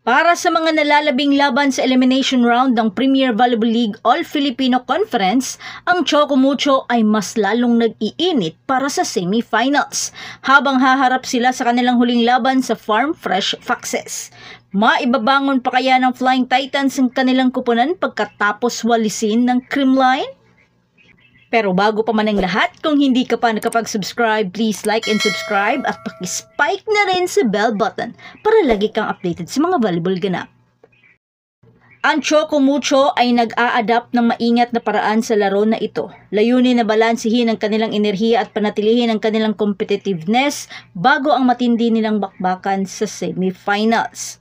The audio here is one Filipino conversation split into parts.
Para sa mga nalalabing laban sa elimination round ng Premier Volleyball League All-Filipino Conference, ang Choco Mucho ay mas lalong nag-iinit para sa semifinals, habang haharap sila sa kanilang huling laban sa Farm Fresh Foxes. Maibabangon pa kaya ng Flying Titans ang kanilang kupunan pagkatapos walisin ng Creamline? Pero bago pa man ang lahat, kung hindi ka pa nakapag-subscribe, please like and subscribe at paki-spike na rin sa bell button para lagi kang updated sa mga volleyball ganap. Ang Choco Mucho ay nag-a-adapt ng maingat na paraan sa laro na ito. Layunin na balansihin ang kanilang enerhiya at panatilihin ang kanilang competitiveness bago ang matindi nilang bakbakan sa semifinals.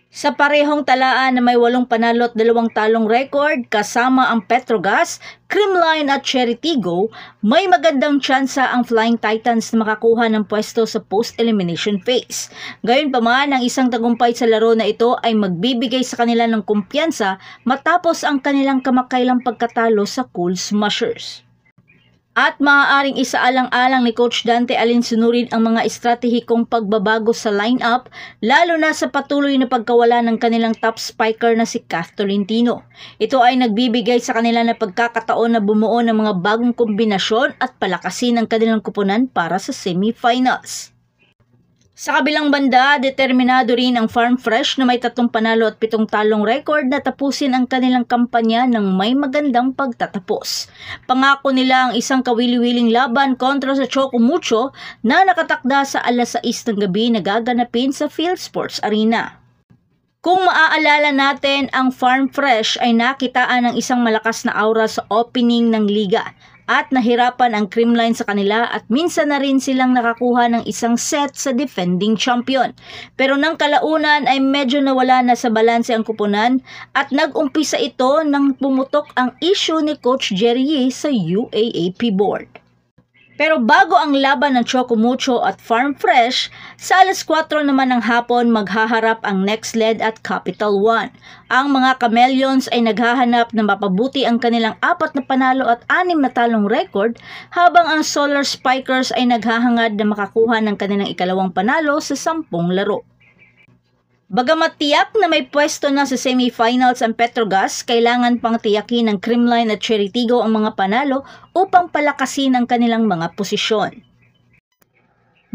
Sa parehong talaan na may 8 panalo at 2 talong record kasama ang Petrogas, Creamline at Cheritigo, may magandang tsansa ang Flying Titans na makakuha ng pwesto sa post-elimination phase. Gayunpaman, ang isang tagumpay sa laro na ito ay magbibigay sa kanila ng kumpiyansa matapos ang kanilang kamakailang pagkatalo sa Cool Smashers. At maaaring isaalang-alang ni Coach Dante alinsunurin ang mga estratehikong pagbabago sa lineup, lalo na sa patuloy na pagkawala ng kanilang top spiker na si Kath Tolentino. Ito ay nagbibigay sa kanila na pagkakataon na bumuo ng mga bagong kombinasyon at palakasin ang kanilang kupunan para sa semifinals. Sa kabilang banda, determinado rin ang Farm Fresh na may 3 panalo at 7 talong record na tapusin ang kanilang kampanya ng may magandang pagtatapos. Pangako nila ang isang kawili-wiling laban kontra sa Choco Mucho na nakatakda sa 6:00 ng gabi na gaganapin sa Field Sports Arena. Kung maaalala natin, ang Farm Fresh ay nakitaan ng isang malakas na aura sa opening ng liga at nahirapan ang Creamline sa kanila at minsan na rin silang nakakuha ng isang set sa defending champion. Pero nang kalaunan ay medyo nawala na sa balanse ang kupunan at nag-umpisa ito nang pumutok ang issue ni Coach Jerry Yee sa UAAP board. Pero bago ang laban ng Choco Mucho at Farm Fresh, sa 4:00 naman ng hapon maghaharap ang Next Led at Capital One. Ang mga Chameleons ay naghahanap na mapabuti ang kanilang 4 na panalo at 6 na talong record, habang ang Solar Spikers ay naghahangad na makakuha ng kanilang ikalawang panalo sa 10 laro. Bagamat tiyak na may pwesto na sa semifinals ang Petrogas, kailangan pang tiyakin ng Creamline at Cheritigo ang mga panalo upang palakasin ang kanilang mga posisyon.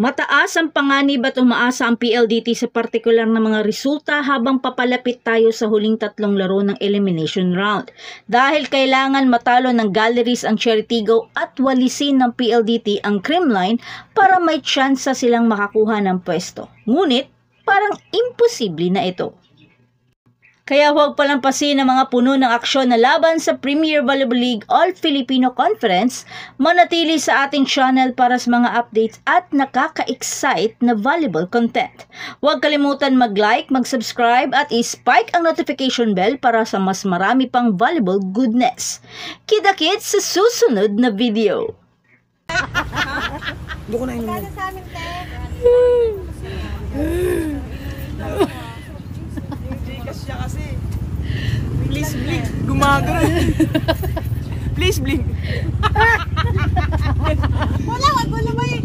Mataas ang panganib at umaasa ang PLDT sa partikular na mga resulta habang papalapit tayo sa huling 3 laro ng elimination round. Dahil kailangan matalo ng Galleries ang Cheritigo at walisin ng PLDT ang Creamline para may tsansa silang makakuha ng pwesto. Ngunit, parang imposible na ito. Kaya huwag palampasin ang mga puno ng aksyon na laban sa Premier Volleyball League All-Filipino Conference. Manatili sa ating channel para sa mga updates at nakaka-excite na volleyball content. Huwag kalimutan mag-like, mag-subscribe at i-spike ang notification bell para sa mas marami pang volleyball goodness. Kita-kits sa susunod na video. Doon ko na inom. Gcash siya kasi. Please blink. Gumagano. Please blink. Wala, wag mo naman eh.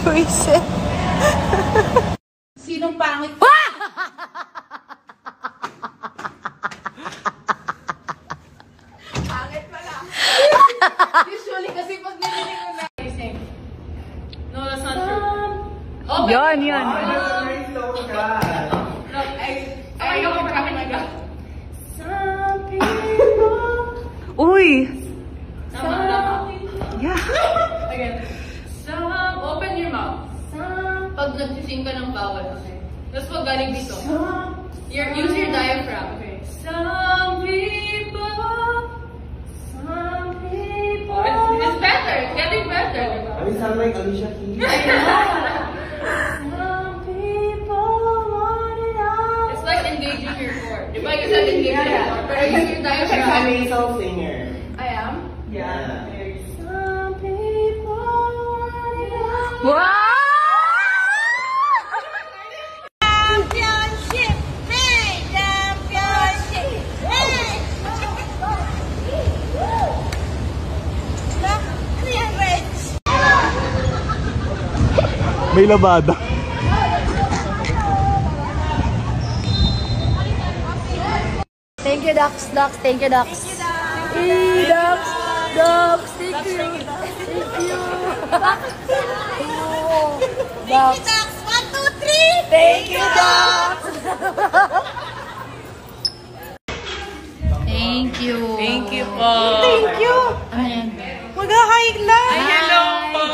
Buisit. Sinong pangit? Pangit pala. Usually kasi pag nilinig mo na. No, that's not true. Open. Yan, yan. Look, I don't crack my God. Some people. Uy! Tama. Yeah. Again. Open your mouth. Pag nagsising ka ng vowel, okay? Tapos pag galing dito, use your diaphragm, okay? Some people. It's better. It's getting better. I sound like Alicia Keys. Some people want it all. It's like engaging your core. Diba you said engaging your core? Pero use your I'm a diaphragm. nasal singer. I am? Yeah. Some people want it all. Wow! Championship! Hey! Championship! Hey! Ano yan, Reg? May labada. Thank you, Dax. Dax, thank you, Dax. Hey, Dax. Dax, thank you. Thank you. Dax. Dax, 1, 2, 3! Thank you, Dax. Thank you. Thank you po. Thank you. Ayan. Mag-hi lang. Hello po.